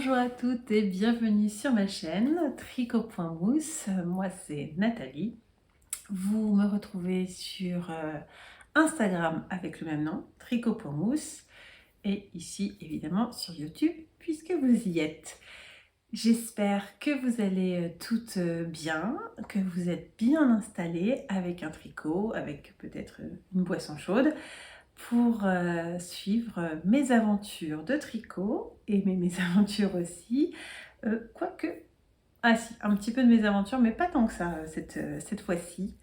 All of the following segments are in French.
Bonjour à toutes et bienvenue sur ma chaîne Tricot.mousse. Moi c'est Nathalie. Vous me retrouvez sur Instagram avec le même nom, Tricot.mousse, et ici évidemment sur YouTube puisque vous y êtes. J'espère que vous allez toutes bien, que vous êtes bien installées avec un tricot, avec peut-être une boisson chaude, pour suivre mes aventures de tricot et mes aventures aussi, quoique, ah si, un petit peu de mes aventures, mais pas tant que ça cette fois-ci.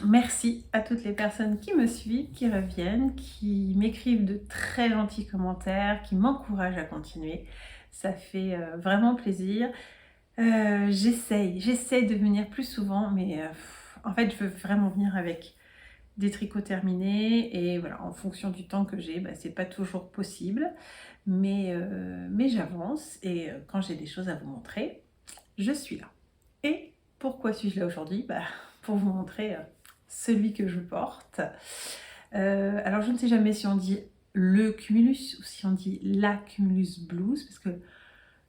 Merci à toutes les personnes qui me suivent, qui reviennent, qui m'écrivent de très gentils commentaires, qui m'encouragent à continuer. Ça fait vraiment plaisir. J'essaye de venir plus souvent, mais en fait, je veux vraiment venir avec des tricots terminés et voilà, en fonction du temps que j'ai, c'est pas toujours possible, mais j'avance et quand j'ai des choses à vous montrer, je suis là. Et pourquoi suis-je là aujourd'hui? Pour vous montrer celui que je porte. Alors je ne sais jamais si on dit le Cumulus ou si on dit la Cumulus Blues, parce que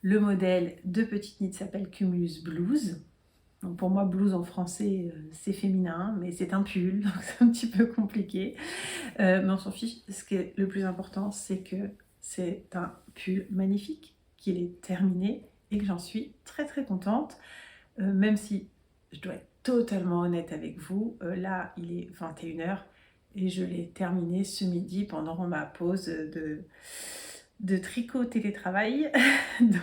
le modèle de petite knit s'appelle Cumulus Blues. Donc pour moi, blouse en français, c'est féminin, mais c'est un pull, donc c'est un petit peu compliqué. Mais on s'en fiche. Ce qui est le plus important, c'est que c'est un pull magnifique, qu'il est terminé et que j'en suis très très contente. Même si je dois être totalement honnête avec vous, là, il est 21h et je l'ai terminé ce midi pendant ma pause de tricot télétravail.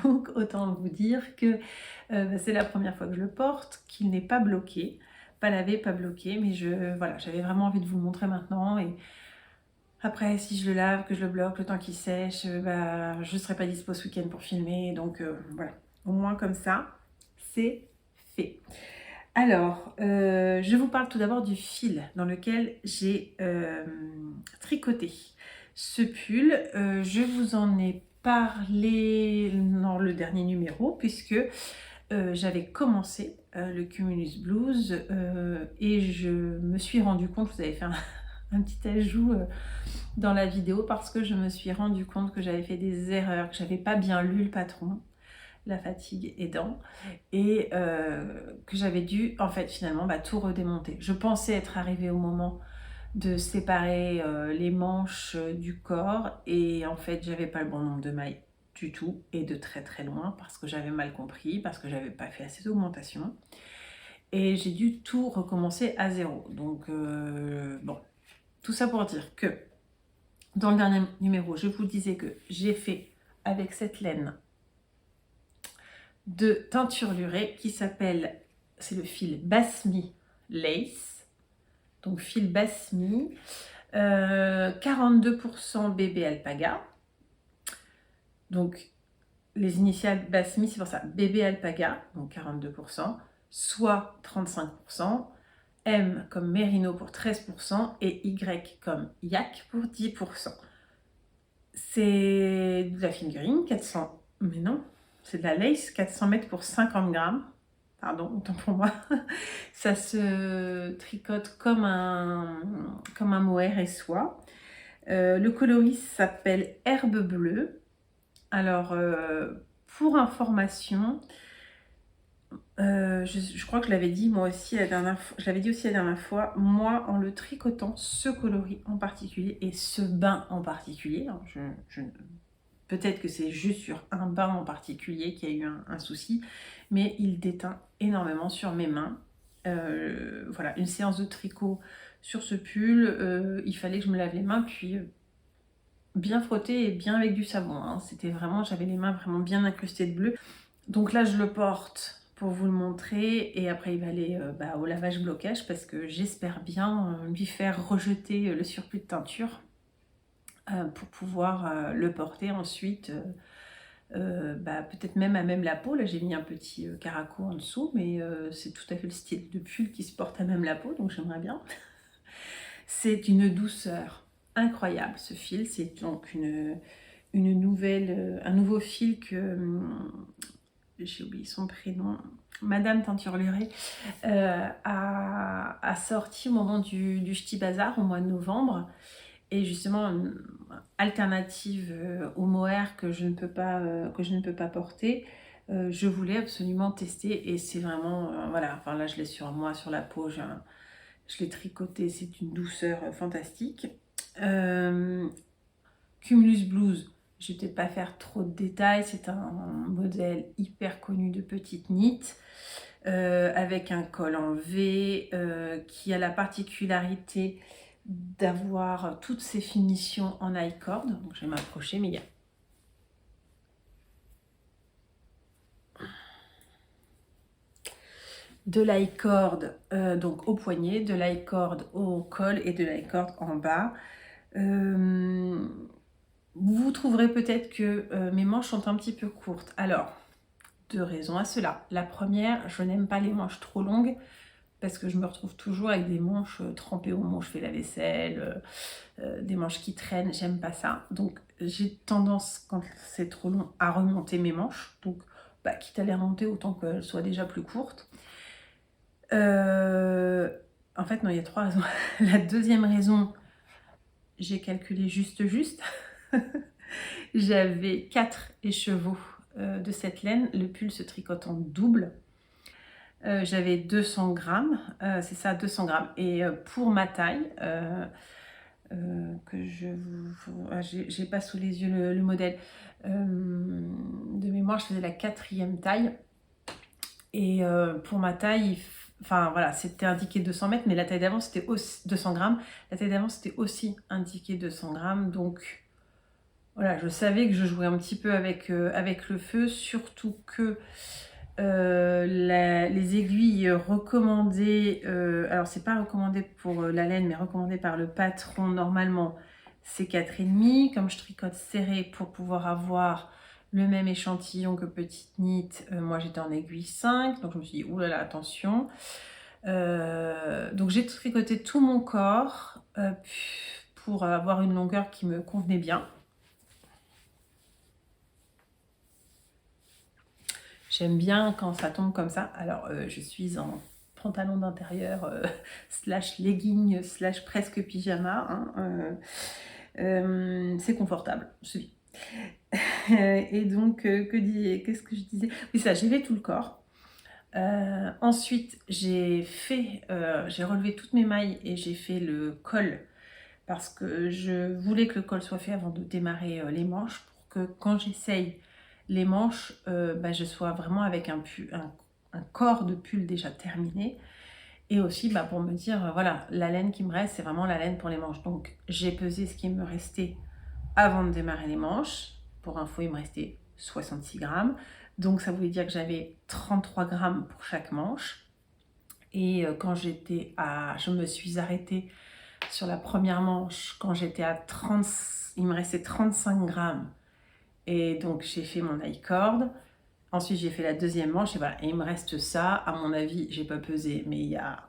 Donc autant vous dire que c'est la première fois que je le porte, qu'il n'est pas bloqué, pas lavé, pas bloqué, mais voilà, j'avais vraiment envie de vous le montrer maintenant. Et après, si je le lave, que je le bloque, le temps qu'il sèche, je ne serai pas dispo ce week-end pour filmer. Donc voilà, au moins comme ça, c'est fait. Alors, je vous parle tout d'abord du fil dans lequel j'ai tricoté ce pull. Je vous en ai parlé dans le dernier numéro puisque j'avais commencé le Cumulus Blues et je me suis rendu compte, vous avez fait un petit ajout dans la vidéo parce que je me suis rendu compte que j'avais fait des erreurs, que j'avais pas bien lu le patron, la fatigue aidant, et que j'avais dû en fait finalement tout redémonter. Je pensais être arrivée au moment de séparer les manches du corps et en fait j'avais pas le bon nombre de mailles du tout et de très très loin parce que j'avais mal compris, parce que j'avais pas fait assez d'augmentation et j'ai dû tout recommencer à zéro. Donc bon, tout ça pour dire que dans le dernier numéro je vous disais que j'ai fait avec cette laine de teinturlurée qui s'appelle, c'est le fil Basmi Lace, donc fil Basmi, 42% bébé alpaga, donc les initiales Basmi, c'est pour ça, bébé alpaga, donc 42%, soit 35%, M comme Merino pour 13% et Y comme Yak pour 10%. C'est de la fingering, 400, mais non, c'est de la lace, 400 mètres pour 50 grammes. Pardon, autant pour moi. Ça se tricote comme un mohair et soie. Le coloris s'appelle Herbe Bleue. Alors, pour information, je crois que je l'avais dit moi aussi la dernière fois, je l'avais dit aussi la dernière fois, moi en le tricotant, ce coloris en particulier et ce bain en particulier, hein, peut-être que c'est juste sur un bain en particulier qu'il y a eu un souci, mais il déteint énormément sur mes mains. Voilà, une séance de tricot sur ce pull, il fallait que je me lave les mains, puis bien frotter et bien avec du savon. Hein. C'était vraiment, j'avais les mains vraiment bien incrustées de bleu. Donc là, je le porte pour vous le montrer et après il va aller au lavage blocage parce que j'espère bien lui faire rejeter le surplus de teinture pour pouvoir le porter ensuite, peut-être même à même la peau. Là j'ai mis un petit caraco en dessous, mais c'est tout à fait le style de pull qui se porte à même la peau, donc j'aimerais bien. C'est une douceur incroyable ce fil, c'est donc une nouvelle, un nouveau fil que j'ai oublié son prénom, Madame Teinturlurée a sorti au moment du Ch'ti Bazar au mois de novembre. Et justement, une alternative au mohair que je ne peux pas porter, je voulais absolument tester et c'est vraiment, voilà, enfin là je l'ai sur moi, sur la peau, je l'ai tricoté, c'est une douceur fantastique. Cumulus Blues, je ne vais peut-être pas faire trop de détails, c'est un modèle hyper connu de petite knit, avec un col en V, qui a la particularité d'avoir toutes ces finitions en I-cord. Donc je vais m'approcher, mais il y a de l'i-cord donc au poignet, de l'i-cord au col et de l'i-cord en bas. Vous trouverez peut-être que mes manches sont un petit peu courtes. Alors, deux raisons à cela. La première, je n'aime pas les manches trop longues parce que je me retrouve toujours avec des manches trempées au moment où je fais la vaisselle, des manches qui traînent, j'aime pas ça. Donc j'ai tendance, quand c'est trop long, à remonter mes manches. Donc quitte à les remonter, autant qu'elles soient déjà plus courtes. En fait, non, il y a trois raisons. La deuxième raison, j'ai calculé juste. J'avais 4 écheveaux de cette laine. Le pull se tricote en double. J'avais 200 grammes, c'est ça, 200 grammes. Et pour ma taille, que j'ai pas sous les yeux le modèle, de mémoire, je faisais la 4e taille. Et pour ma taille, enfin voilà, c'était indiqué 200 mètres, mais la taille d'avant c'était aussi 200 grammes. La taille d'avant c'était aussi indiqué 200 grammes. Donc voilà, je savais que je jouais un petit peu avec le feu, surtout que les aiguilles recommandées, alors c'est pas recommandé pour la laine, mais recommandé par le patron normalement, c'est 4,5. Comme je tricote serré pour pouvoir avoir le même échantillon que petite knit, moi j'étais en aiguille 5, donc je me suis dit oulala, attention. Donc j'ai tricoté tout mon corps pour avoir une longueur qui me convenait bien. J'aime bien quand ça tombe comme ça. Alors, je suis en pantalon d'intérieur slash legging slash presque pyjama. Hein, c'est confortable, je dis. Et donc, qu'est-ce que je disais? Oui, ça, j'ai fait tout le corps. Ensuite, j'ai relevé toutes mes mailles et j'ai fait le col parce que je voulais que le col soit fait avant de démarrer les manches pour que quand j'essaye les manches, je sois vraiment avec un corps de pull déjà terminé. Et aussi pour me dire, voilà, la laine qui me reste, c'est vraiment la laine pour les manches. Donc j'ai pesé ce qui me restait avant de démarrer les manches. Pour info, il me restait 66 grammes. Donc ça voulait dire que j'avais 33 grammes pour chaque manche. Et quand je me suis arrêtée sur la première manche, quand j'étais à 30, il me restait 35 grammes. Et donc j'ai fait mon I-cord. Ensuite j'ai fait la deuxième manche et voilà. Et il me reste ça. À mon avis, j'ai pas pesé, mais il y a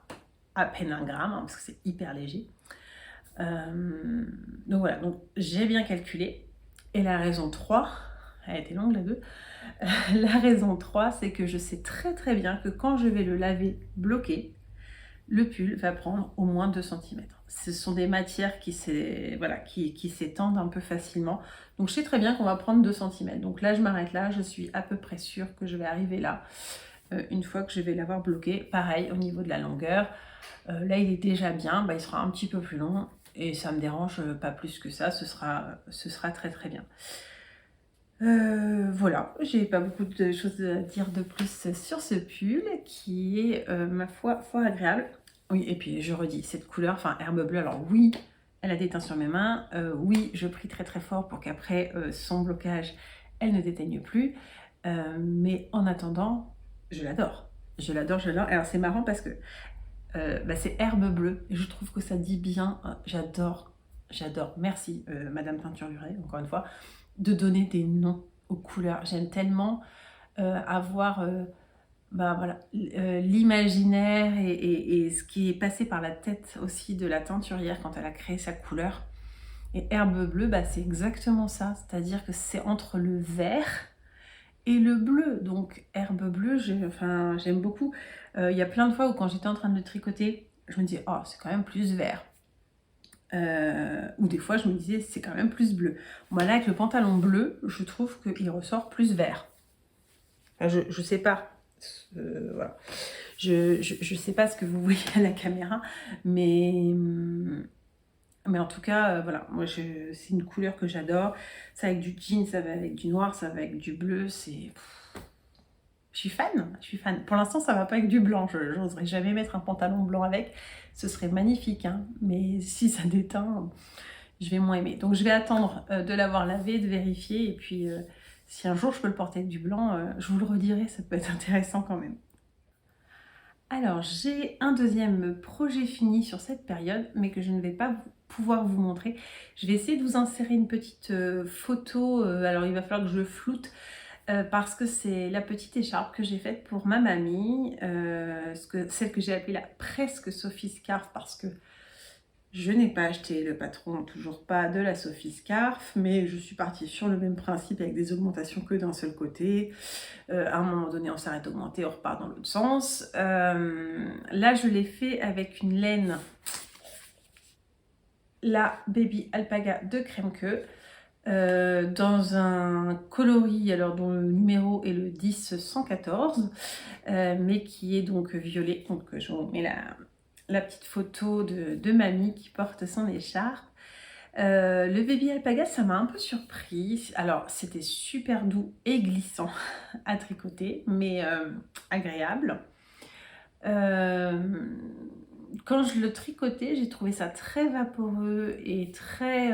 à peine 1 gramme, hein, parce que c'est hyper léger. Donc voilà, donc j'ai bien calculé. Et la raison 3, elle a été longue la 2. La raison 3, c'est que je sais très très bien que quand je vais le laver bloqué, le pull va prendre au moins 2 cm. Ce sont des matières qui s'étendent un peu facilement. Donc je sais très bien qu'on va prendre 2 cm. Donc là, je m'arrête là. Je suis à peu près sûre que je vais arriver là une fois que je vais l'avoir bloqué. Pareil, au niveau de la longueur. Là, il est déjà bien. Il sera un petit peu plus long. Et ça me dérange pas plus que ça. Ce sera très très bien. Voilà, j'ai pas beaucoup de choses à dire de plus sur ce pull qui est, ma foi, fort agréable. Oui, et puis je redis, cette couleur, enfin herbe bleue, alors oui, elle a déteint sur mes mains, oui, je prie très très fort pour qu'après son blocage, elle ne déteigne plus, mais en attendant, je l'adore. Je l'adore, je l'adore. Alors c'est marrant parce que c'est herbe bleue, et je trouve que ça dit bien, j'adore. Merci Madame Teinture Lurée, encore une fois, de donner des noms aux couleurs. J'aime tellement avoir l'imaginaire et ce qui est passé par la tête aussi de la teinturière quand elle a créé sa couleur. Et herbe bleue, c'est exactement ça. C'est-à-dire que c'est entre le vert et le bleu. Donc herbe bleue, j'aime beaucoup. Il y a plein de fois où quand j'étais en train de le tricoter, je me dis, oh, c'est quand même plus vert. Ou des fois, je me disais, c'est quand même plus bleu. Moi, là, avec le pantalon bleu, je trouve qu'il ressort plus vert. Enfin, je sais pas. Voilà. Je sais pas ce que vous voyez à la caméra, mais en tout cas, voilà, moi c'est une couleur que j'adore. Ça avec du jean, ça va avec du noir, ça va avec du bleu, c'est... Je suis fan, je suis fan. Pour l'instant, ça va pas avec du blanc, je n'oserais jamais mettre un pantalon blanc avec, ce serait magnifique, hein. Mais si ça déteint, je vais moins aimer. Donc je vais attendre de l'avoir lavé, de vérifier, et puis si un jour je peux le porter avec du blanc, je vous le redirai, ça peut être intéressant quand même. Alors, j'ai un deuxième projet fini sur cette période, mais que je ne vais pas pouvoir vous montrer. Je vais essayer de vous insérer une petite photo. Alors, il va falloir que je le floute parce que c'est la petite écharpe que j'ai faite pour ma mamie. Celle que j'ai appelée la presque Sophie Scarf parce que je n'ai pas acheté le patron, toujours pas, de la Sophie Scarf, mais je suis partie sur le même principe avec des augmentations que d'un seul côté. À un moment donné, on s'arrête d'augmenter, on repart dans l'autre sens. Là, je l'ai fait avec une laine, la Baby Alpaga de Kremke, dans un coloris alors dont le numéro est le 10-114, mais qui est donc violet. Donc je vous mets la petite photo de mamie qui porte son écharpe. Le Baby Alpaga, ça m'a un peu surpris. Alors, c'était super doux et glissant à tricoter, mais agréable. Quand je le tricotais, j'ai trouvé ça très vaporeux et très...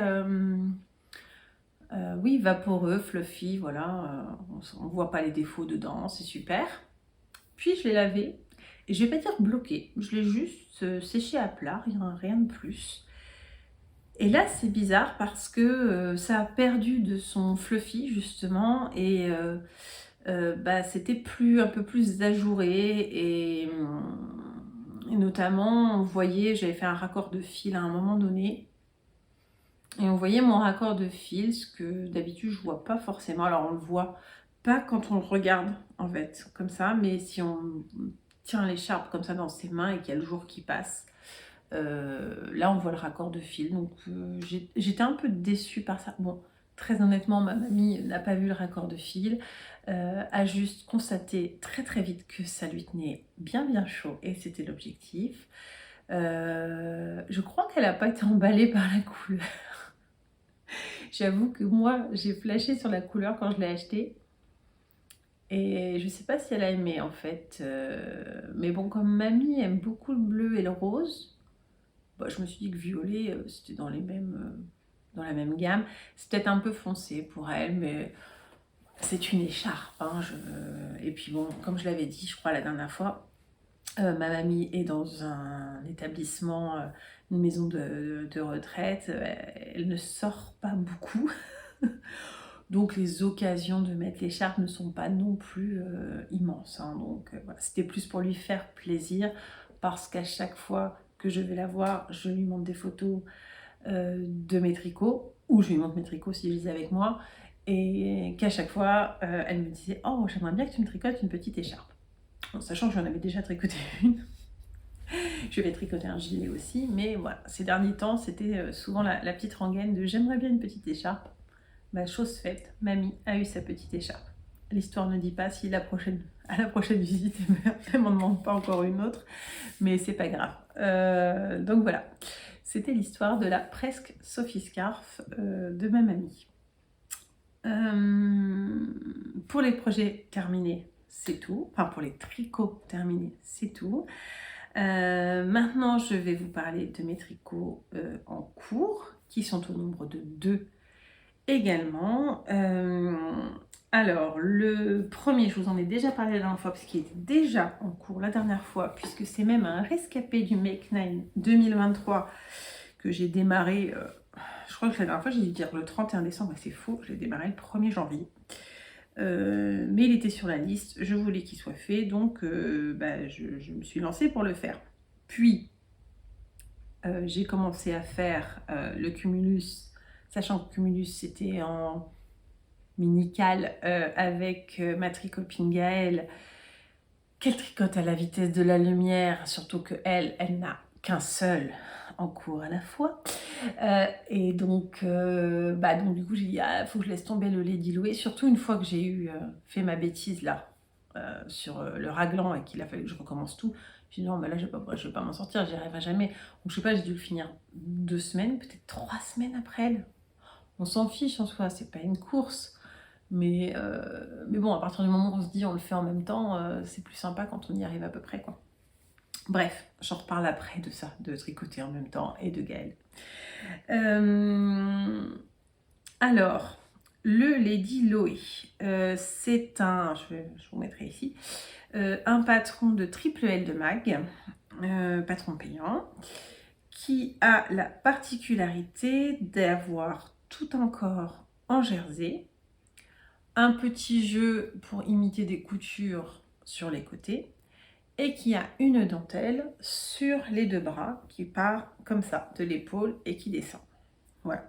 oui, vaporeux, fluffy, voilà. On ne voit pas les défauts dedans, c'est super. Puis je l'ai lavé, et je vais pas dire bloqué, je l'ai juste séché à plat, rien de plus. Et là, c'est bizarre parce que ça a perdu de son fluffy, justement, et bah, c'était un peu plus ajouré, et notamment, vous voyez, j'avais fait un raccord de fil à un moment donné, et on voyait mon raccord de fil, ce que d'habitude je vois pas forcément. Alors on le voit pas quand on le regarde, en fait, comme ça, mais si on tient l'écharpe comme ça dans ses mains et qu'il y a le jour qui passe, là on voit le raccord de fil, donc j'étais un peu déçue par ça. Bon, très honnêtement, ma mamie n'a pas vu le raccord de fil, a juste constaté très très vite que ça lui tenait bien chaud, et c'était l'objectif. Je crois qu'elle n'a pas été emballée par la couleur. J'avoue que moi, j'ai flashé sur la couleur quand je l'ai acheté. Et je sais pas si elle a aimé en fait. Mais bon, comme mamie aime beaucoup le bleu et le rose, bah, je me suis dit que violet, c'était dans dans la même gamme. C'est peut-être un peu foncé pour elle, mais c'est une écharpe, hein, et puis bon, comme je l'avais dit, je crois, la dernière fois, ma mamie est dans un établissement, une maison de retraite. Elle ne sort pas beaucoup. Donc les occasions de mettre l'écharpe ne sont pas non plus immenses, hein. Donc voilà, c'était plus pour lui faire plaisir, parce qu'à chaque fois que je vais la voir, je lui montre des photos de mes tricots, ou je lui montre mes tricots si je les ai avec moi, et qu'à chaque fois, elle me disait « Oh, j'aimerais bien que tu me tricotes une petite écharpe ». Bon, sachant que j'en avais déjà tricoté une. Je vais tricoter un gilet aussi, mais voilà, ces derniers temps, c'était souvent la petite rengaine de « J'aimerais bien une petite écharpe ». Bah, chose faite, mamie a eu sa petite écharpe. L'histoire ne dit pas si à la prochaine visite, elle m'en demande pas encore une autre, mais c'est pas grave. Donc voilà, c'était l'histoire de la presque Sophie Scarf de ma mamie. Pour les projets terminés, c'est tout. Enfin, pour les tricots terminés, c'est tout. Maintenant, je vais vous parler de mes tricots en cours, qui sont au nombre de 2 également. Alors, le premier, je vous en ai déjà parlé la dernière fois, parce qu'il était déjà en cours la dernière fois, puisque c'est même un rescapé du Make 9 2023 que j'ai démarré, je crois que la dernière fois j'ai dû dire le 31 décembre, et c'est faux, je l'ai démarré le 1er janvier. Mais il était sur la liste, je voulais qu'il soit fait, donc je me suis lancée pour le faire. Puis, j'ai commencé à faire le cumulus, sachant que cumulus c'était en mini-cale avec ma tricopine Gaëlle, qu'elle tricote à la vitesse de la lumière, surtout qu'elle n'a qu'un seul en cours à la fois. Et donc, donc du coup, j'ai dit, ah, faut que je laisse tomber le lait dilué, surtout une fois que j'ai fait ma bêtise là, sur le raglan et qu'il a fallu que je recommence tout. J'ai dit non, mais là, je vais pas m'en sortir, j'y arriverai jamais. Donc, je sais pas, j'ai dû le finir 2 semaines, peut-être 3 semaines après elle. On s'en fiche en soi, c'est pas une course. Mais bon, à partir du moment où on se dit on le fait en même temps, c'est plus sympa quand on y arrive à peu près, quoi. Bref, j'en reparle après de ça, de tricoter en même temps et de Gaëlle. Alors, le Lady Loé, c'est je vous mettrai ici, un patron de triple L de mag, patron payant, qui a la particularité d'avoir tout un corps en jersey, un petit jeu pour imiter des coutures sur les côtés, et qui a une dentelle sur les 2 bras qui part comme ça, de l'épaule et qui descend. Voilà.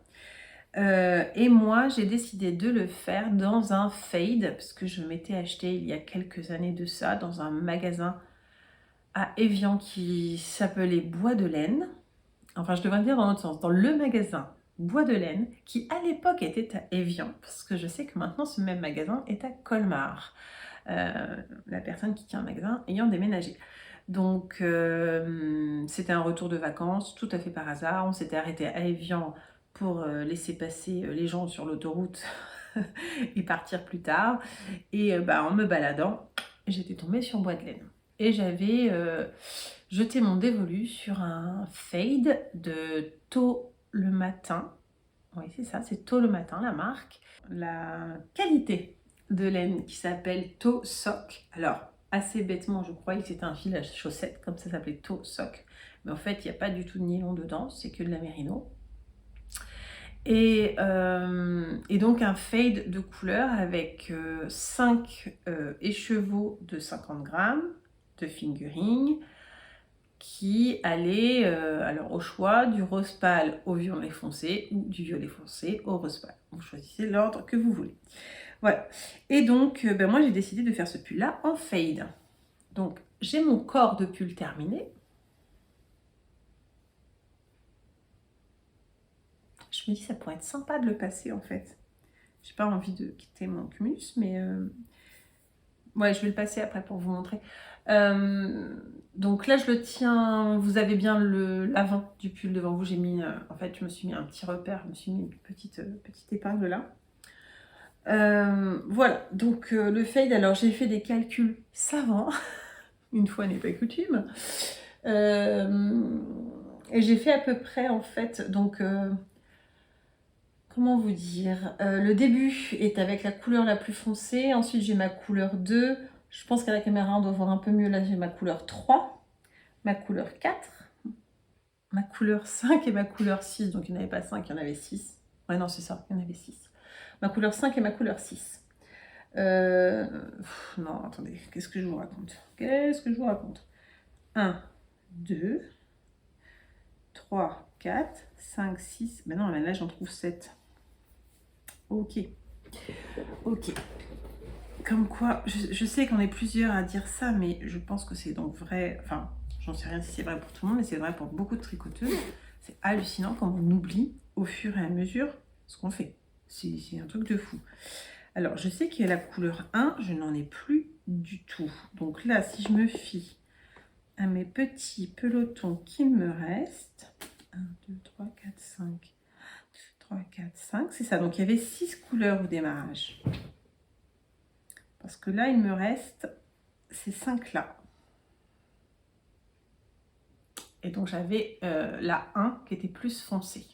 Et moi, j'ai décidé de le faire dans un fade, parce que je m'étais acheté il y a quelques années de ça, dans un magasin à Évian qui s'appelait Bois de Laine. Enfin, je devrais dire dans l'autre sens, dans le magasin Bois de Laine, qui à l'époque était à Évian, parce que je sais que maintenant ce même magasin est à Colmar. La personne qui tient le magasin ayant déménagé. Donc, c'était un retour de vacances, tout à fait par hasard. On s'était arrêté à Évian pour laisser passer les gens sur l'autoroute et partir plus tard. Et en me baladant, j'étais tombée sur Bois de Laine. Et j'avais jeté mon dévolu sur un fade de Tôt le matin. Oui, c'est ça, c'est Tôt le matin, la marque. La qualité de laine qui s'appelle Toe Sock. Alors, assez bêtement, je croyais que c'était un fil à chaussettes, comme ça s'appelait Toe Sock. Mais en fait, il n'y a pas du tout de nylon dedans, c'est que de la mérino. Et donc un fade de couleur avec 5 écheveaux de 50 grammes de fingering qui allait alors au choix du rose pâle au violet foncé ou du violet foncé au rose pâle. Vous choisissez l'ordre que vous voulez. Voilà. Et donc, moi, j'ai décidé de faire ce pull-là en fade. Donc, j'ai mon corps de pull terminé. Je me dis, ça pourrait être sympa de le passer, en fait. J'ai pas envie de quitter mon cumulus, mais... Ouais, je vais le passer après pour vous montrer. Donc là, je le tiens... Vous avez bien l'avant du pull devant vous. J'ai mis... en fait, je me suis mis un petit repère. Je me suis mis une petite épingle là. Voilà, donc le fade, alors j'ai fait des calculs savants, une fois n'est pas coutume, et j'ai fait à peu près en fait, donc comment vous dire, le début est avec la couleur la plus foncée, ensuite j'ai ma couleur 2, je pense qu'à la caméra on doit voir un peu mieux, là j'ai ma couleur 3, ma couleur 4, ma couleur 5 et ma couleur 6, donc il n'y en avait pas 5, il y en avait 6, ouais non c'est ça, il y en avait 6, ma couleur 5 et ma couleur 6. Non, attendez, qu'est-ce que je vous raconte? 1, 2, 3, 4, 5, 6. Ben non, là j'en trouve 7. Ok. Comme quoi, je sais qu'on est plusieurs à dire ça, mais je pense que c'est donc vrai. Enfin, j'en sais rien si c'est vrai pour tout le monde, mais c'est vrai pour beaucoup de tricoteuses. C'est hallucinant comme on oublie au fur et à mesure ce qu'on fait. C'est un truc de fou. Alors, je sais qu'il y a la couleur 1, je n'en ai plus du tout. Donc là, si je me fie à mes petits pelotons qui me restent, 1, 2, 3, 4, 5, 2, 3, 4, 5, c'est ça. Donc il y avait 6 couleurs au démarrage. Parce que là, il me reste ces 5 là. Et donc j'avais la 1 qui était plus foncée.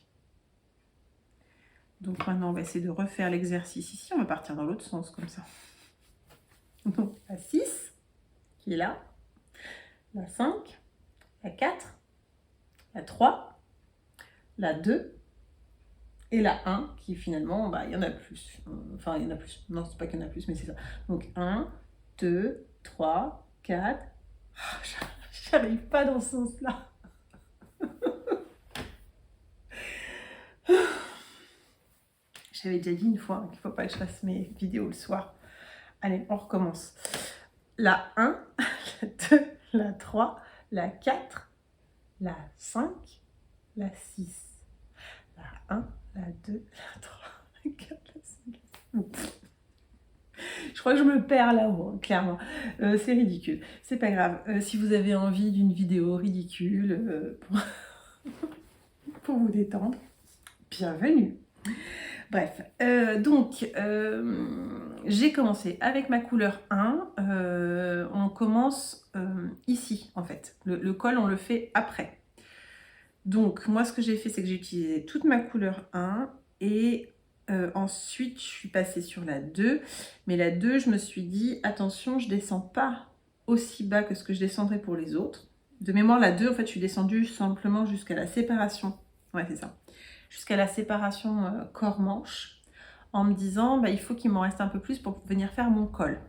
Donc maintenant, on va essayer de refaire l'exercice ici. On va partir dans l'autre sens, comme ça. Donc, la 6, qui est là. La 5, la 4, la 3, la 2, et la 1, qui finalement, il y en a plus. Enfin, il y en a plus. Non, c'est pas qu'il y en a plus, mais c'est ça. Donc, 1, 2, 3, 4. Oh, j'arrive pas dans ce sens-là. J'avais déjà dit une fois qu'il ne faut pas que je fasse mes vidéos le soir. Allez, on recommence. La 1, la 2, la 3, la 4, la 5, la 6, la 1, la 2, la 3, la 4, la 5. Je crois que je me perds là-haut, hein, clairement. C'est ridicule. C'est pas grave. Si vous avez envie d'une vidéo ridicule pour vous détendre, bienvenue. Bref, j'ai commencé avec ma couleur 1. On commence ici, en fait. Le col, on le fait après. Donc, moi, ce que j'ai fait, c'est que j'ai utilisé toute ma couleur 1 et ensuite, je suis passée sur la 2. Mais la 2, je me suis dit, attention, je descends pas aussi bas que ce que je descendrais pour les autres. De mémoire, la 2, en fait, je suis descendue simplement jusqu'à la séparation. Ouais, c'est ça. Jusqu'à la séparation corps-manche, en me disant, bah, il faut qu'il m'en reste un peu plus pour venir faire mon col.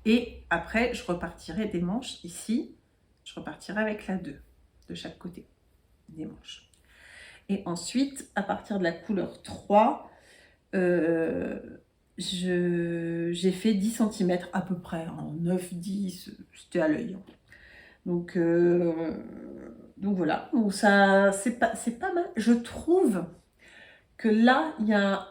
Et après, je repartirai des manches ici. Je repartirai avec la 2 de chaque côté des manches. Et ensuite, à partir de la couleur 3, j'ai fait 10 cm à peu près, en 9-10, c'était à l'œil. Donc voilà, donc ça, c'est pas mal. Je trouve que là, il y a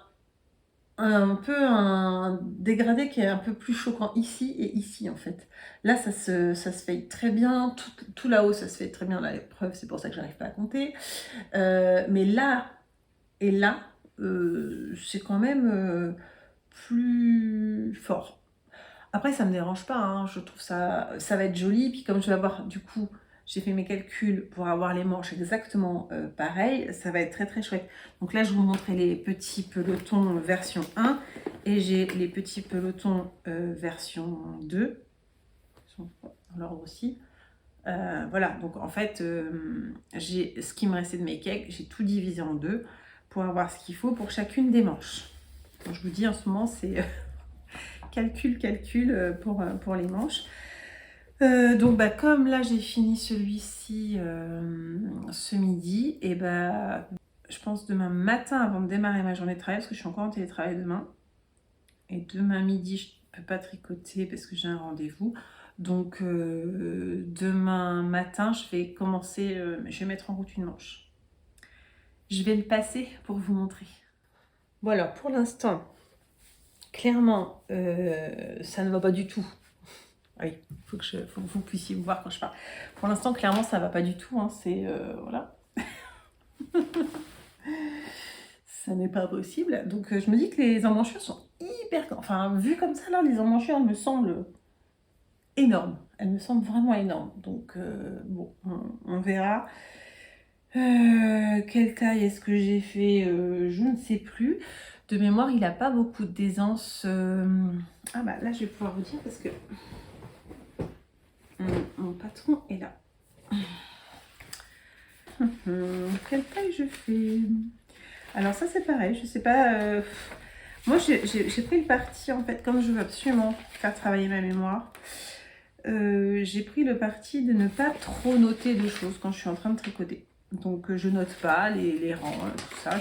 un peu un dégradé qui est un peu plus choquant ici et ici en fait. Là, ça se fait très bien, tout là-haut, ça se fait très bien, la preuve, c'est pour ça que j'arrive pas à compter. Mais là et là, c'est quand même plus fort. Après, ça me dérange pas, hein. Je trouve ça va être joli. Puis comme je vais avoir, du coup, j'ai fait mes calculs pour avoir les manches exactement pareilles, ça va être très très chouette. Donc là, je vous montrais les petits pelotons version 1 et j'ai les petits pelotons version 2. Ils sont dans l'ordre aussi. Voilà, donc en fait, j'ai ce qui me restait de mes cakes, j'ai tout divisé en deux pour avoir ce qu'il faut pour chacune des manches. Donc, je vous dis, en ce moment, c'est calcul pour les manches. Donc bah, comme là j'ai fini celui-ci ce midi, et bah, je pense demain matin avant de démarrer ma journée de travail, parce que je suis encore en télétravail demain, et demain midi je ne peux pas tricoter parce que j'ai un rendez-vous, donc demain matin je vais commencer, je vais mettre en route une manche. Je vais le passer pour vous montrer. Voilà, pour l'instant, clairement, ça ne va pas du tout. Oui, il faut que vous puissiez me voir quand je parle. Pour l'instant, clairement, ça va pas du tout. Hein, c'est voilà. Ça n'est pas possible. Donc, je me dis que les emmanchures sont hyper... Enfin, vues comme ça, là, les emmanchures, elles me semblent énormes. Elles me semblent vraiment énormes. Donc, bon, on verra. Quelle taille est-ce que j'ai fait je ne sais plus. De mémoire, il n'a pas beaucoup d'aisance. Ah bah là, je vais pouvoir vous dire parce que mon patron est là. Quelle taille je fais? Alors ça c'est pareil, je sais pas. Moi j'ai pris le parti en fait, comme je veux absolument faire travailler ma mémoire. J'ai pris le parti de ne pas trop noter de choses quand je suis en train de tricoter. Donc je note pas les rangs, tout ça.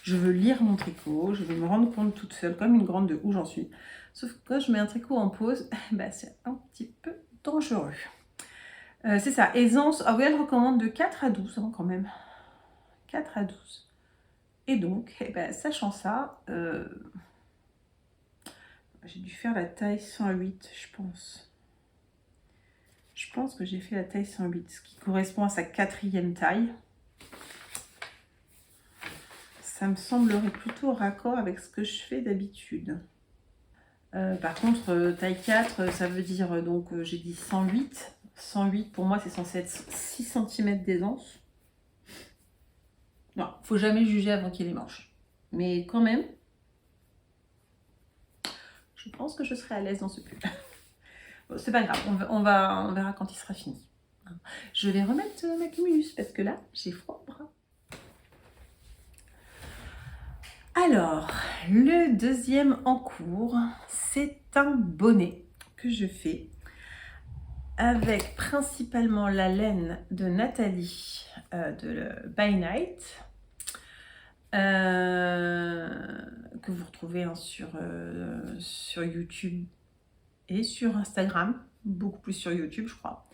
Je veux lire mon tricot, je veux me rendre compte toute seule, comme une grande de où j'en suis. Sauf que quand je mets un tricot en pause, bah, c'est un petit peu dangereux. C'est ça, aisance. Ah oui, elle recommande de 4 à 12 hein, quand même. 4 à 12. Et donc, eh ben, sachant ça, j'ai dû faire la taille 108, je pense. Je pense que j'ai fait la taille 108, ce qui correspond à sa 4e taille. Ça me semblerait plutôt raccord avec ce que je fais d'habitude. Par contre, taille 4, ça veut dire, donc j'ai dit 108. 108, pour moi, c'est censé être 6 cm d'aisance. Non, faut jamais juger avant qu'il y ait les manches. Mais quand même, je pense que je serai à l'aise dans ce pull. Bon, c'est pas grave, on verra quand il sera fini. Je vais remettre ma cumulus parce que là, j'ai froid au bras. Alors, le deuxième en cours, c'est un bonnet que je fais avec principalement la laine de Nathalie de By Night. Que vous retrouvez hein, sur YouTube et sur Instagram, beaucoup plus sur YouTube je crois.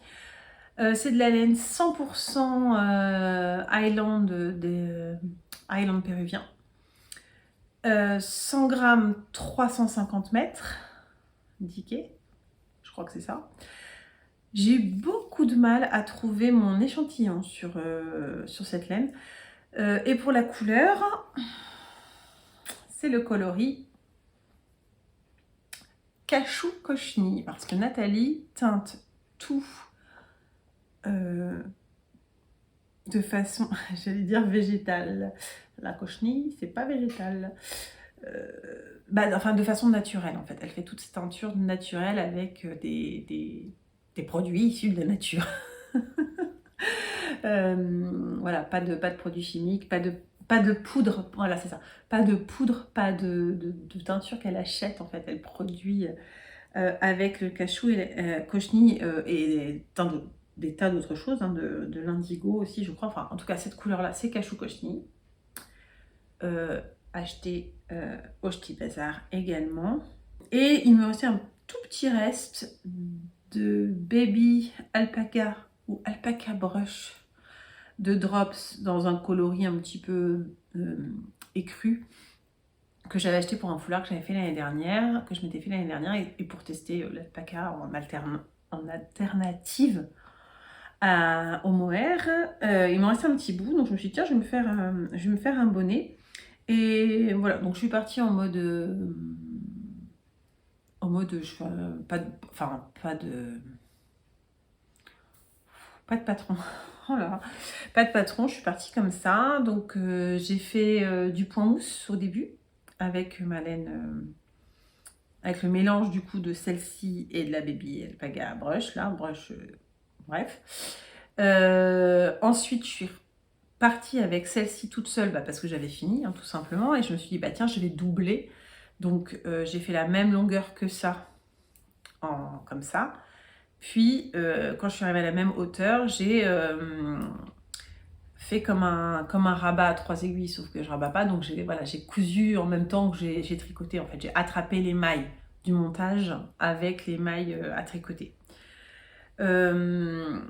C'est de la laine 100% Highland péruvien. 100 grammes, 350 mètres, indiqué, je crois que c'est ça. J'ai eu beaucoup de mal à trouver mon échantillon sur cette laine. Et pour la couleur, c'est le coloris Cachou Cochenille, parce que Nathalie teinte tout de façon, j'allais dire végétale. La cochenille, c'est pas végétal. Enfin, de façon naturelle, en fait. Elle fait toutes ces teintures naturelles avec des produits issus de la nature. Voilà, pas de produits chimiques, pas de poudre, voilà, c'est ça. Pas de poudre, pas de teinture qu'elle achète, en fait. Elle produit avec le cachou et cochenille et des tas d'autres choses, hein, de l'indigo aussi, je crois. Enfin, en tout cas, cette couleur-là, c'est cachou cochenille. Acheté au Ch'ti Bazar également. Et il me restait un tout petit reste de Baby Alpaca ou Alpaca Brush de Drops dans un coloris un petit peu écru que j'avais acheté pour un foulard que j'avais fait l'année dernière, que je m'étais fait l'année dernière et pour tester l'alpaca en alternative au mohair. Il m'en restait un petit bout, donc je me suis dit tiens, je vais me faire un bonnet. Et voilà, donc je suis partie en mode pas de patron. Oh là là, pas de patron, je suis partie comme ça. Donc j'ai fait du point mousse au début avec ma laine, avec le mélange du coup de celle-ci et de la Baby Alpaca Brush, là, bref. Ensuite, je suis partie avec celle-ci toute seule parce que j'avais fini, hein, tout simplement, et je me suis dit, bah tiens, je vais doubler. Donc j'ai fait la même longueur que ça, comme ça. Puis, quand je suis arrivée à la même hauteur, j'ai fait comme un rabat à 3 aiguilles, sauf que je rabats pas, donc j'ai cousu en même temps que j'ai tricoté. En fait, j'ai attrapé les mailles du montage avec les mailles à tricoter. Le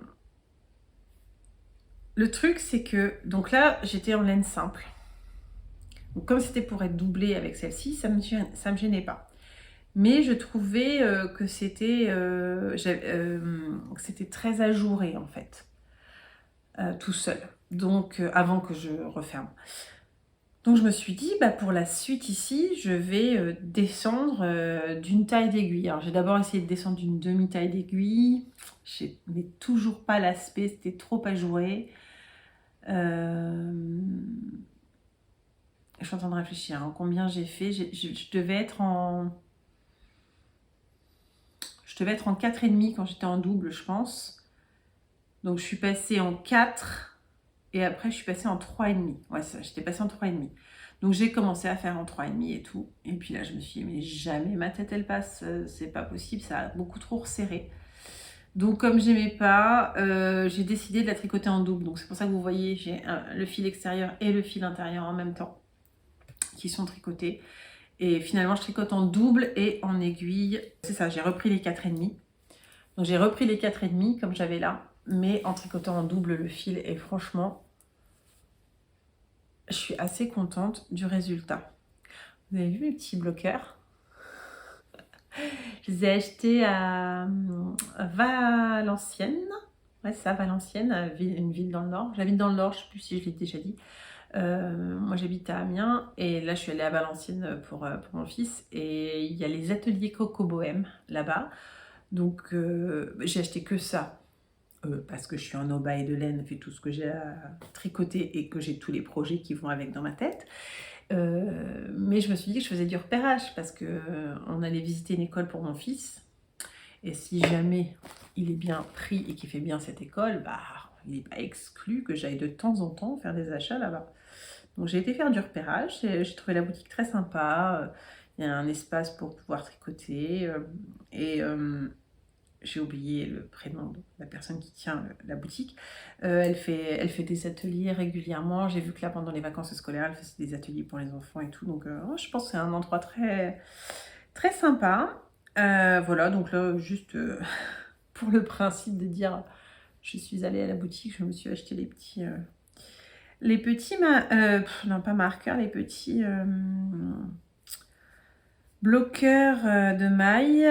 truc, c'est que, donc là, j'étais en laine simple. Donc, comme c'était pour être doublé avec celle-ci, ça me gênait pas. Mais je trouvais que c'était très ajouré, en fait, tout seul. Donc, avant que je referme. Donc, je me suis dit, pour la suite ici, je vais descendre d'une taille d'aiguille. Alors, j'ai d'abord essayé de descendre d'une demi-taille d'aiguille. Je n'ai toujours pas l'aspect, c'était trop ajouré. Je suis en train de réfléchir, hein, combien j'ai fait. Je devais être en 4,5 quand j'étais en double, je pense. Donc je suis passée en 4 et après je suis passée en 3,5. Ouais, j'étais passée en 3,5. Donc j'ai commencé à faire en 3,5 et tout. Et puis là je me suis dit, mais jamais ma tête elle passe, c'est pas possible, ça a beaucoup trop resserré. Donc comme j'aimais pas, j'ai décidé de la tricoter en double. Donc c'est pour ça que vous voyez, j'ai le fil extérieur et le fil intérieur en même temps qui sont tricotés. Et finalement, je tricote en double et en aiguille. C'est ça, j'ai repris les 4,5. Donc j'ai repris les 4,5 comme j'avais là, mais en tricotant en double le fil. Et franchement, je suis assez contente du résultat. Vous avez vu mes petits bloqueurs? Je les ai achetés à Valenciennes. Ouais, c'est ça, Valenciennes, une ville dans le Nord. J'habite dans le Nord, je ne sais plus si je l'ai déjà dit. Moi j'habite à Amiens et là je suis allée à Valenciennes pour mon fils et il y a les ateliers Coco Bohème là-bas, donc j'ai acheté que ça parce que je suis en obaye de laine, fait tout ce que j'ai à tricoter et que j'ai tous les projets qui vont avec dans ma tête, mais je me suis dit que je faisais du repérage parce que on allait visiter une école pour mon fils et si jamais il est bien pris et qu'il fait bien cette école, il n'est pas exclu que j'aille de temps en temps faire des achats là-bas. Donc j'ai été faire du repérage, j'ai trouvé la boutique très sympa, il y a un espace pour pouvoir tricoter et j'ai oublié le prénom de la personne qui tient la boutique. Elle fait des ateliers régulièrement, j'ai vu que là pendant les vacances scolaires elle faisait des ateliers pour les enfants et tout, donc je pense que c'est un endroit très, très sympa. Voilà, donc là juste pour le principe de dire je suis allée à la boutique, je me suis acheté non pas marqueurs, les petits bloqueurs de mailles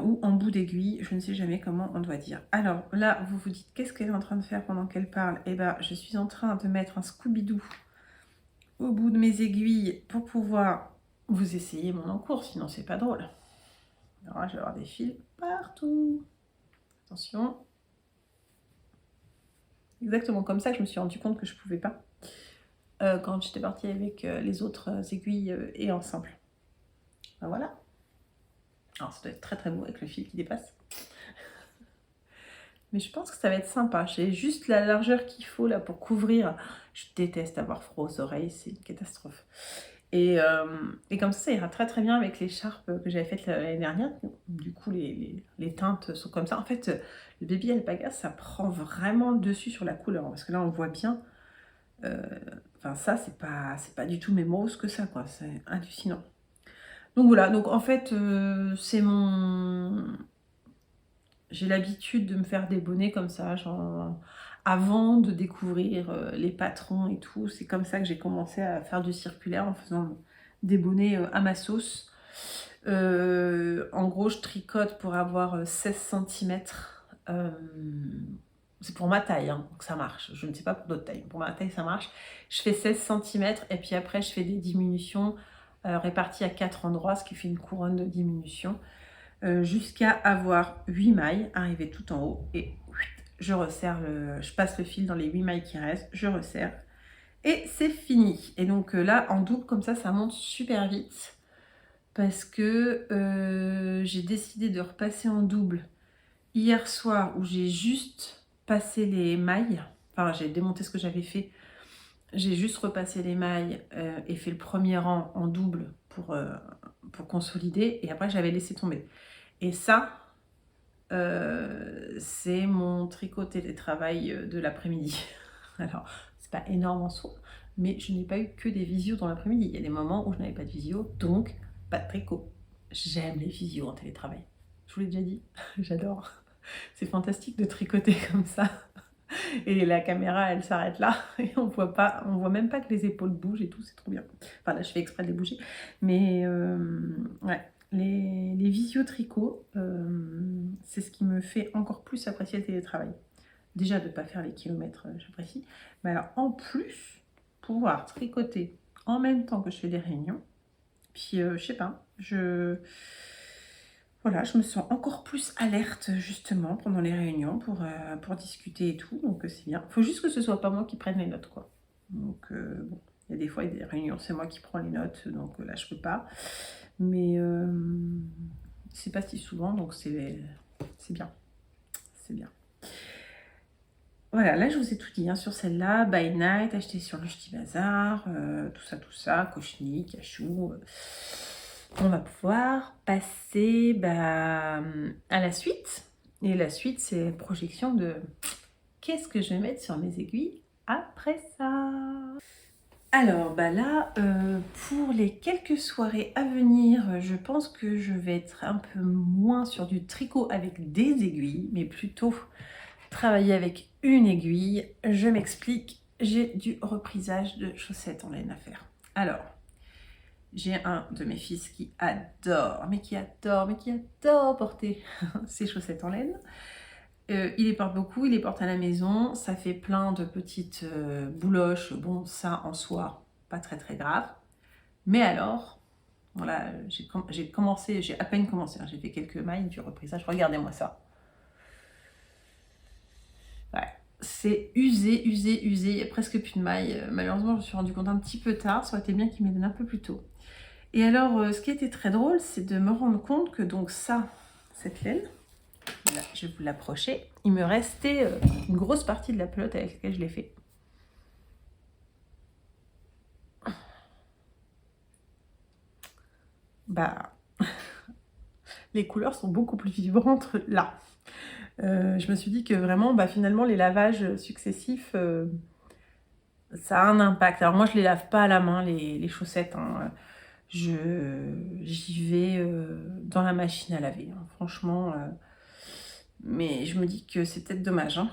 ou en bout d'aiguille, je ne sais jamais comment on doit dire. Alors là, vous vous dites, qu'est-ce qu'elle est en train de faire pendant qu'elle parle? Eh ben, je suis en train de mettre un Scooby-Doo au bout de mes aiguilles pour pouvoir vous essayer mon encours, sinon c'est pas drôle. Alors là, je vais avoir des fils partout. Attention. Exactement comme ça que je me suis rendu compte que je pouvais pas quand j'étais partie avec les autres aiguilles et ensemble. Ben voilà. Alors ça doit être très très beau avec le fil qui dépasse. Mais je pense que ça va être sympa. J'ai juste la largeur qu'il faut là pour couvrir. Je déteste avoir froid aux oreilles, c'est une catastrophe. Et comme ça ira très très bien avec l'écharpe que j'avais faite l'année dernière. Du coup, les teintes sont comme ça. En fait, le Baby Alpaga, ça prend vraiment le dessus sur la couleur. Parce que là, on voit bien. Enfin, ça, c'est pas du tout même rose que ça, quoi. C'est hallucinant. Donc voilà. Donc en fait, c'est mon... J'ai l'habitude de me faire des bonnets comme ça, genre avant de découvrir les patrons et tout. C'est comme ça que j'ai commencé à faire du circulaire en faisant des bonnets à ma sauce. En gros, je tricote pour avoir 16 cm. C'est pour ma taille, hein, donc ça marche. Je ne sais pas pour d'autres tailles. Pour ma taille, ça marche. Je fais 16 cm et puis après, je fais des diminutions réparties à 4 endroits, ce qui fait une couronne de diminution. Jusqu'à avoir 8 mailles, arriver tout en haut et je resserre je passe le fil dans les 8 mailles qui restent, je resserre et c'est fini. Et donc là en double comme ça monte super vite parce que j'ai décidé de repasser en double hier soir où j'ai juste passé les mailles, enfin j'ai démonté ce que j'avais fait, j'ai juste repassé les mailles et fait le premier rang en double pour consolider et après j'avais laissé tomber. Et ça, c'est mon tricot télétravail de l'après-midi. Alors, c'est pas énorme en soi, mais je n'ai pas eu que des visios dans l'après-midi. Il y a des moments où je n'avais pas de visio, donc pas de tricot. J'aime les visios en télétravail. Je vous l'ai déjà dit, j'adore. C'est fantastique de tricoter comme ça. Et la caméra, elle s'arrête là et on voit même pas que les épaules bougent et tout, c'est trop bien. Enfin là, je fais exprès de les bouger, mais ouais. Les visio tricots, c'est ce qui me fait encore plus apprécier le télétravail. Déjà de ne pas faire les kilomètres, j'apprécie. Mais alors en plus, pouvoir tricoter en même temps que je fais des réunions, puis je sais pas, voilà, je me sens encore plus alerte justement pendant les réunions pour discuter et tout, donc c'est bien. Il faut juste que ce soit pas moi qui prenne les notes, quoi. Donc bon, il y a des fois, il y a des réunions, c'est moi qui prends les notes, donc là je peux pas. Mais c'est pas si souvent, donc c'est bien. C'est bien. Voilà, là je vous ai tout dit hein, sur celle-là. By Night, acheté sur le Ch'ti Bazar, tout ça, cochenille, cachou. On va pouvoir passer à la suite. Et la suite, c'est projection de qu'est-ce que je vais mettre sur mes aiguilles après ça. Alors là, pour les quelques soirées à venir, je pense que je vais être un peu moins sur du tricot avec des aiguilles, mais plutôt travailler avec une aiguille. Je m'explique, j'ai du reprisage de chaussettes en laine à faire. Alors, j'ai un de mes fils qui adore porter ses chaussettes en laine. Il les porte beaucoup, il les porte à la maison, ça fait plein de petites bouloches, bon ça en soi, pas très très grave. Mais alors, voilà, j'ai à peine commencé, hein, j'ai fait quelques mailles du reprisage, regardez-moi ça. Ouais, c'est usé, il n'y a presque plus de mailles. Malheureusement, je me suis rendu compte un petit peu tard, ça aurait été bien qu'il me les donne un peu plus tôt. Et alors, ce qui était très drôle, c'est de me rendre compte que donc ça, cette laine, là, je vais vous l'approcher. Il me restait une grosse partie de la pelote avec laquelle je l'ai fait. Les couleurs sont beaucoup plus vibrantes là. Je me suis dit que vraiment, finalement, les lavages successifs, ça a un impact. Alors moi, je les lave pas à la main, les chaussettes. Hein. J'y vais dans la machine à laver. Hein. Franchement, mais je me dis que c'est peut-être dommage. Hein.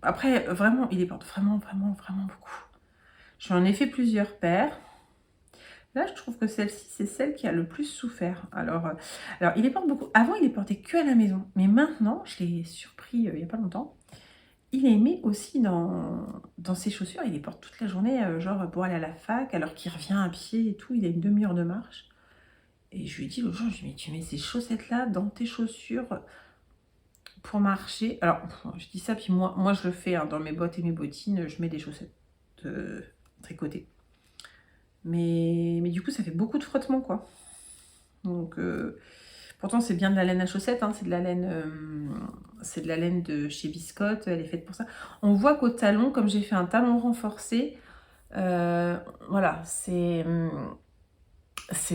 Après, vraiment, il les porte vraiment, vraiment, vraiment beaucoup. J'en ai fait plusieurs paires. Là, je trouve que celle-ci, c'est celle qui a le plus souffert. Alors, il les porte beaucoup. Avant, il les portait que à la maison. Mais maintenant, je l'ai surpris il n'y a pas longtemps. Il les met aussi dans ses chaussures. Il les porte toute la journée, genre pour aller à la fac, alors qu'il revient à pied et tout. Il a une demi-heure de marche. Et je lui ai dit l'autre jour, je lui ai dit, mais tu mets ces chaussettes-là dans tes chaussures pour marcher. Alors, je dis ça, puis moi je le fais hein, dans mes bottes et mes bottines. Je mets des chaussettes tricotées. Mais du coup, ça fait beaucoup de frottement, quoi. Donc, pourtant, c'est bien de la laine à chaussettes, hein, c'est de la laine de chez Biscotte, elle est faite pour ça. On voit qu'au talon, comme j'ai fait un talon renforcé, voilà, c'est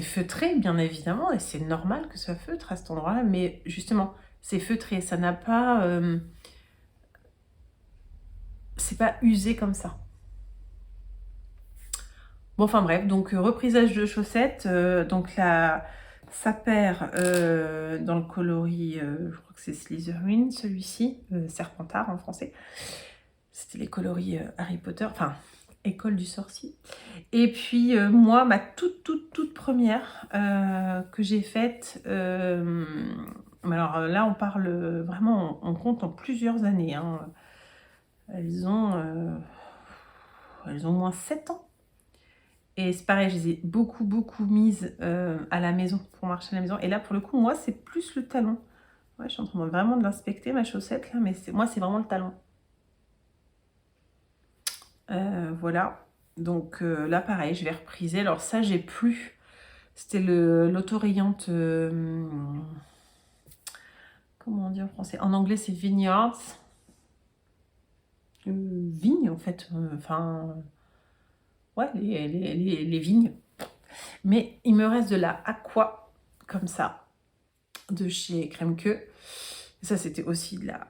feutré, bien évidemment, et c'est normal que ce soit feutre à cet endroit-là, mais justement, c'est feutré, ça n'a pas... c'est pas usé comme ça. Bon, enfin bref, donc reprisage de chaussettes, donc là, sa paire dans le coloris, je crois que c'est Slytherin, celui-ci, Serpentard en français. C'était les coloris Harry Potter, enfin, École du sorcier. Et puis moi, ma toute première que j'ai faite, alors là on parle vraiment, on compte en plusieurs années, hein. Elles ont moins 7 ans. Et c'est pareil, je les ai beaucoup mises à la maison, pour marcher à la maison. Et là, pour le coup, moi, c'est plus le talon. Ouais, je suis en train vraiment de l'inspecter, ma chaussette, là, mais moi, c'est vraiment le talon. Voilà. Donc là, pareil, je vais repriser. Alors ça, j'ai plus. C'était l'autorayante... comment on dit en français? En anglais, c'est Vineyards. Vigne, en fait. Enfin... ouais, les vignes. Mais il me reste de la Aqua, comme ça, de chez Crème Queue. Ça, c'était aussi de la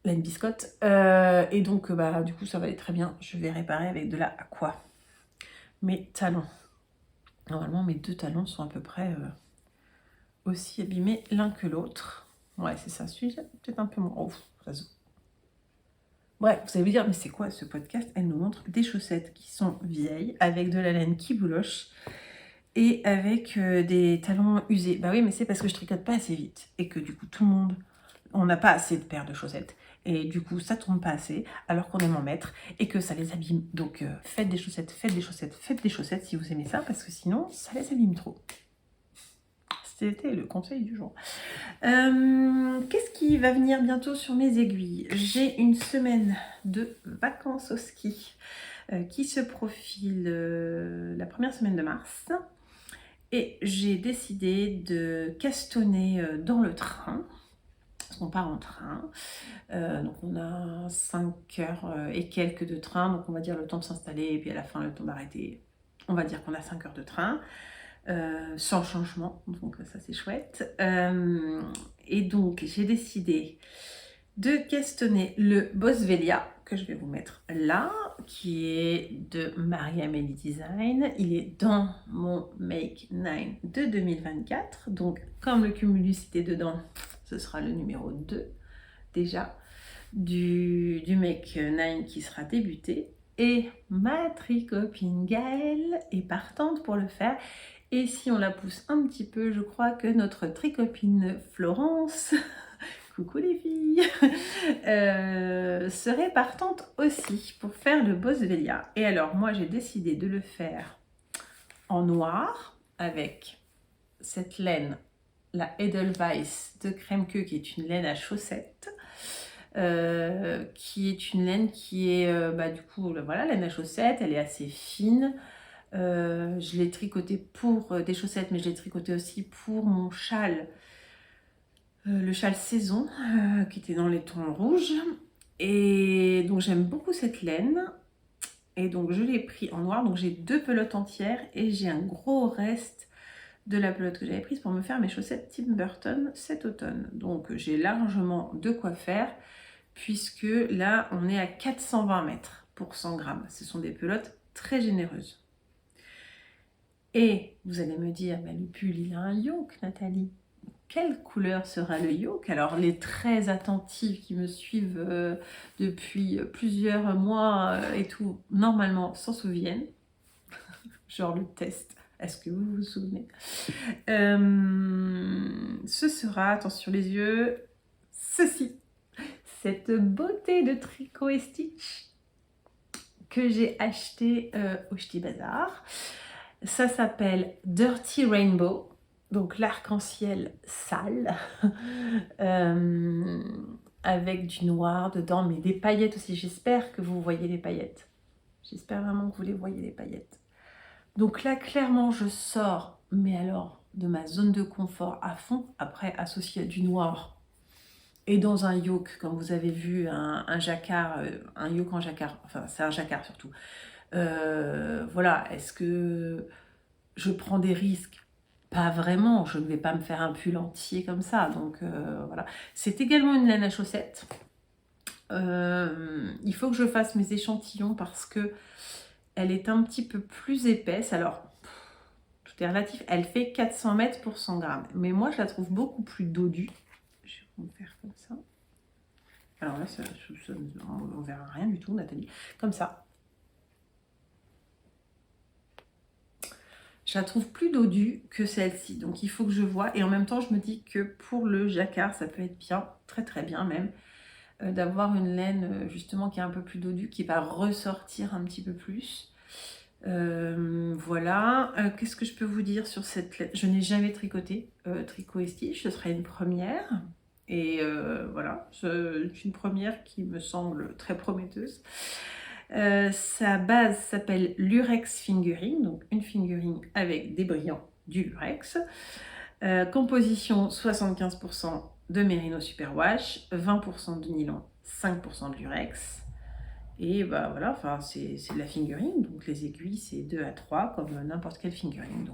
laine biscotte. Et donc, bah, du coup, ça va aller très bien. Je vais réparer avec de la Aqua. Mes talons. Normalement, mes deux talons sont à peu près aussi abîmés l'un que l'autre. Ouais, c'est ça. Celui-là, peut-être un peu moins. Oh, ça se... Bref, vous allez vous dire, mais c'est quoi ce podcast? Elle nous montre des chaussettes qui sont vieilles, avec de la laine qui bouloche, et avec des talons usés. Bah oui, mais c'est parce que je tricote pas assez vite, et que du coup, tout le monde, on n'a pas assez de paires de chaussettes. Et du coup, ça tourne pas assez, alors qu'on aime en mettre, et que ça les abîme. Donc, faites des chaussettes, faites des chaussettes, faites des chaussettes si vous aimez ça, parce que sinon, ça les abîme trop. C'était le conseil du jour. Qu'est-ce qui va venir bientôt sur mes aiguilles? J'ai une semaine de vacances au ski qui se profile la première semaine de mars. Et j'ai décidé de castonner dans le train. Parce qu'on part en train. Donc on a 5 heures et quelques de train. Donc on va dire le temps de s'installer et puis à la fin le temps d'arrêter. On va dire qu'on a 5 heures de train. Sans changement, donc ça c'est chouette. Et donc j'ai décidé de castonner le Boswellia que je vais vous mettre là, qui est de Marie-Amélie Design. Il est dans mon Make 9 de 2024, donc comme le cumulus était dedans, ce sera le numéro 2 déjà du Make 9 qui sera débuté. Et ma tricopine Gaëlle est partante pour le faire. Et si on la pousse un petit peu, je crois que notre tricopine Florence, coucou les filles, serait partante aussi pour faire le Boswellia. Et alors moi j'ai décidé de le faire en noir avec cette laine, la Edelweiss de Crème Queue, qui est une laine à chaussettes. Qui est une laine qui est du coup voilà, laine à chaussettes, elle est assez fine. Je l'ai tricoté pour des chaussettes, mais je l'ai tricoté aussi pour mon châle, le châle saison, qui était dans les tons rouges. Et donc j'aime beaucoup cette laine. Et donc je l'ai pris en noir. Donc j'ai 2 pelotes entières et j'ai un gros reste de la pelote que j'avais prise pour me faire mes chaussettes Tim Burton cet automne. Donc j'ai largement de quoi faire, puisque là on est à 420 mètres pour 100 grammes. Ce sont des pelotes très généreuses. Et vous allez me dire, mais le pull, il a un yoke, Nathalie. quelle couleur sera le yoke? Alors les très attentifs qui me suivent depuis plusieurs mois et tout, normalement s'en souviennent. Genre le test, est-ce que vous vous souvenez? Ce sera, attention les yeux, ceci, cette beauté de tricot et stitch que j'ai acheté au Ch'ti Bazar. Ça s'appelle Dirty Rainbow, donc l'arc-en-ciel sale, avec du noir dedans, mais des paillettes aussi. J'espère que vous voyez les paillettes. J'espère vraiment que vous les voyez, les paillettes. Donc là, clairement, je sors, mais alors, de ma zone de confort à fond, après associé à du noir et dans un yoke, comme vous avez vu, un jacquard, un yoke en jacquard, enfin c'est un jacquard surtout. Voilà, est-ce que je prends des risques? Pas vraiment, je ne vais pas me faire un pull entier comme ça, donc voilà. C'est également une laine à chaussettes. Il faut que je fasse mes échantillons parce que elle est un petit peu plus épaisse. Alors, tout est relatif. Elle fait 400 mètres pour 100 grammes. Mais moi, je la trouve beaucoup plus dodue. Je vais faire comme ça. Alors là, on ne verra rien du tout, Nathalie. Comme ça. Je la trouve plus dodue que celle-ci. Donc, il faut que je vois. Et en même temps, je me dis que pour le jacquard, ça peut être bien, très très bien même, d'avoir une laine justement qui est un peu plus dodue, qui va ressortir un petit peu plus. Voilà. Qu'est-ce que je peux vous dire sur cette laine? Je n'ai jamais tricoté tricot et stitch, ce serait une première. Et voilà, c'est une première qui me semble très prometteuse. Sa base s'appelle Lurex Fingering, donc une fingering avec des brillants du lurex. Composition 75% de mérino superwash, 20% de nylon, 5% de lurex. Et bah voilà, enfin c'est de la fingering, donc les aiguilles c'est 2 à 3 comme n'importe quelle fingering.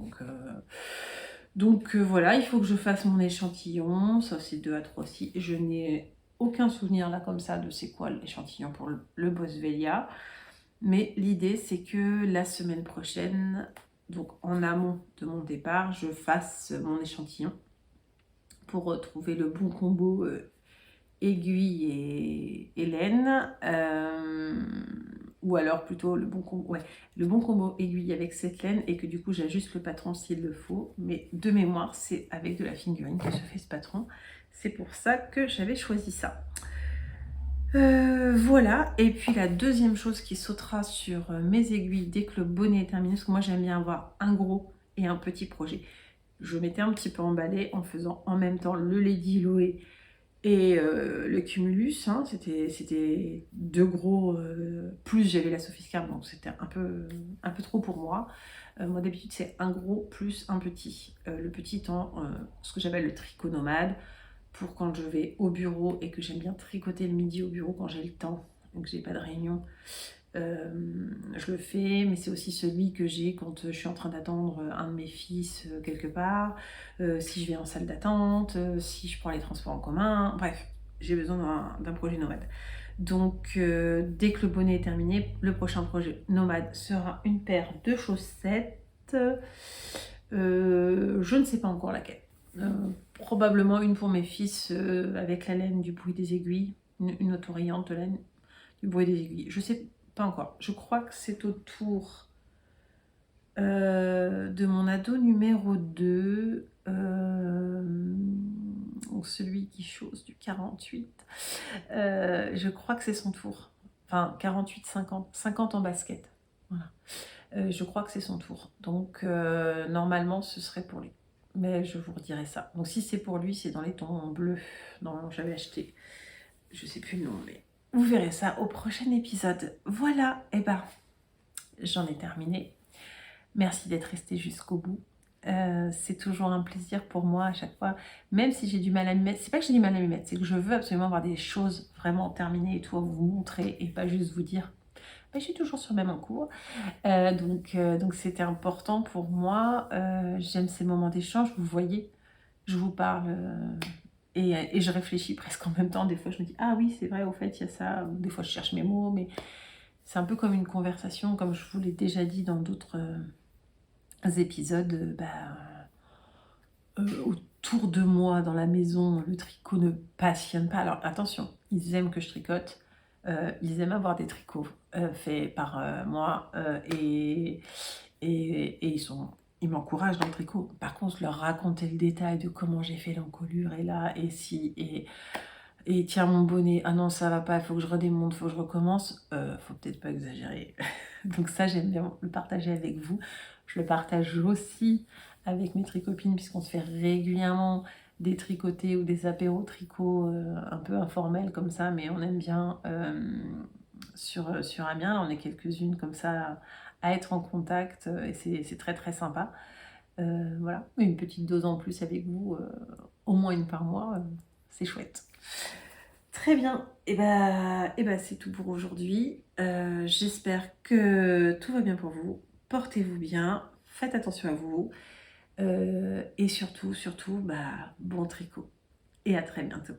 Donc voilà, il faut que je fasse mon échantillon, ça c'est 2 à 3 aussi. Je n'ai aucun souvenir là comme ça de c'est quoi l'échantillon pour le Boswellia. Mais l'idée c'est que la semaine prochaine, donc en amont de mon départ, je fasse mon échantillon pour trouver le bon combo aiguille et laine, ou alors plutôt le bon combo aiguille avec cette laine, et que du coup j'ajuste le patron s'il le faut, mais de mémoire c'est avec de la fingering que se fait ce patron, c'est pour ça que j'avais choisi ça. Voilà, et puis la deuxième chose qui sautera sur mes aiguilles dès que le bonnet est terminé, parce que moi j'aime bien avoir un gros et un petit projet. Je m'étais un petit peu emballée en faisant en même temps le Lady Loé et le Cumulus, hein, c'était deux gros, plus j'avais la Sophie Scarpe, donc c'était un peu trop pour moi. Moi d'habitude c'est un gros plus un petit, le petit étant ce que j'appelle le tricot nomade, pour quand je vais au bureau et que j'aime bien tricoter le midi au bureau quand j'ai le temps, donc j'ai pas de réunion. Je le fais, mais c'est aussi celui que j'ai quand je suis en train d'attendre un de mes fils quelque part, si je vais en salle d'attente, si je prends les transports en commun, bref, j'ai besoin d'un projet nomade. Donc dès que le bonnet est terminé, le prochain projet nomade sera une paire de chaussettes, je ne sais pas encore laquelle. Probablement une pour mes fils avec la laine du bruit des aiguilles, une auto-rayante de laine du bruit des aiguilles. Je sais pas encore. Je crois que c'est au tour de mon ado numéro 2, donc celui qui chausse du 48. Je crois que c'est son tour. Enfin, 48, 50. 50 en basket. Voilà. Je crois que c'est son tour. Donc, normalement, ce serait pour lui. Mais je vous redirai ça. Donc, si c'est pour lui, c'est dans les tons bleus. Normalement, j'avais acheté. Je sais plus le nom, mais vous verrez ça au prochain épisode. Voilà, et ben, j'en ai terminé. Merci d'être resté jusqu'au bout. C'est toujours un plaisir pour moi à chaque fois, même si j'ai du mal à m'y mettre. C'est pas que j'ai du mal à m'y mettre, c'est que je veux absolument avoir des choses vraiment terminées et tout à vous montrer et pas juste vous dire je suis toujours sur le même en cours. Donc c'était important pour moi. J'aime ces moments d'échange. Vous voyez, je vous parle et je réfléchis presque en même temps. Des fois, je me dis ah oui, c'est vrai, au fait, il y a ça. Des fois, je cherche mes mots, mais c'est un peu comme une conversation, comme je vous l'ai déjà dit dans d'autres épisodes. autour de moi, dans la maison, le tricot ne passionne pas. Alors attention, ils aiment que je tricote, ils aiment avoir des tricots faits par moi et ils m'encouragent dans le tricot. Par contre, leur raconter le détail de comment j'ai fait l'encolure et là, et si, et tiens mon bonnet, ah non ça va pas, il faut que je redémonte, il faut que je recommence, faut peut-être pas exagérer. Donc ça, j'aime bien le partager avec vous. Je le partage aussi avec mes tricopines puisqu'on se fait régulièrement des tricotés ou des apéros tricot un peu informels comme ça, mais on aime bien sur Amiens. Là, on est quelques-unes comme ça à être en contact et c'est très très sympa. Voilà, une petite dose en plus avec vous, au moins une par mois, c'est chouette. Très bien, et ben c'est tout pour aujourd'hui. J'espère que tout va bien pour vous. Portez-vous bien, faites attention à vous. Et surtout, bon tricot. Et à très bientôt.